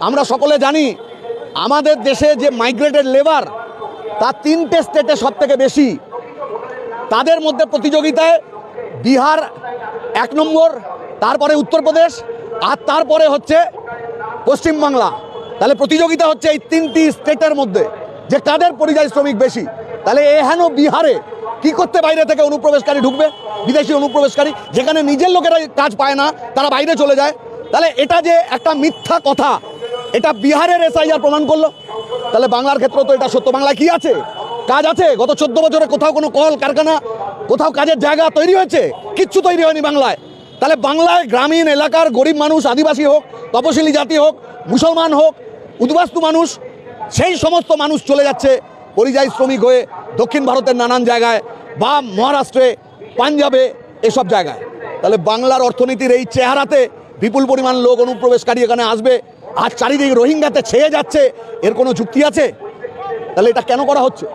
আমরা সকলে জানি আমাদের দেশে যে মাইগ্রেটেড লেবার তা 3টে স্টেটে সব থেকে বেশি। তাদের মধ্যে প্রতিযোগিতায় বিহার 1 নম্বর, তারপরে উত্তরপ্রদেশ, আর তারপরে হচ্ছে পশ্চিমবাংলা। তাহলে প্রতিযোগিতা হচ্ছে এই 3টি স্টেটের মধ্যে যে কাদের পরিযায়ী শ্রমিক বেশি। তাহলে এহেন বিহারে কি করতে বাইরে থেকে অনুপ্রবেশকারী ঢুকবে, বিদেশি অনুপ্রবেশকারী, যেখানে নিজের লোকেরা কাজ পায় না, তারা বাইরে চলে যায়। তাহলে এটা যে একটা মিথ্যা কথা, এটা বিহারের এসআইআর প্রমাণ করলো। তাহলে বাংলার ক্ষেত্রে তো এটা সত্য। বাংলায় কি আছে? কাজ আছে? গত 14 বছরে কোথাও কোনো কল কারখানা, কোথাও কাজের জায়গা তৈরি হয়েছে? কিচ্ছু তৈরি হয়নি বাংলায়। তাহলে বাংলায় গ্রামীণ এলাকার গরিব মানুষ, আদিবাসী হোক, তপশিলি জাতি হোক, মুসলমান হোক, উদ্বাস্তু মানুষ, সেই সমস্ত মানুষ চলে যাচ্ছে পরিযায়ী শ্রমিক হয়ে দক্ষিণ ভারতের নানান জায়গায় বা মহারাষ্ট্রে, পাঞ্জাবে, এসব জায়গায়। তাহলে বাংলার অর্থনীতির এই চেহারাতে বিপুল পরিমাণ লোক অনুপ্রবেশকারী এখানে আসবে, আর চারিদিকে রোহিঙ্গাতে ছেয়ে যাচ্ছে, এর কোনো যুক্তি আছে? তাহলে এটা কেন করা হচ্ছে?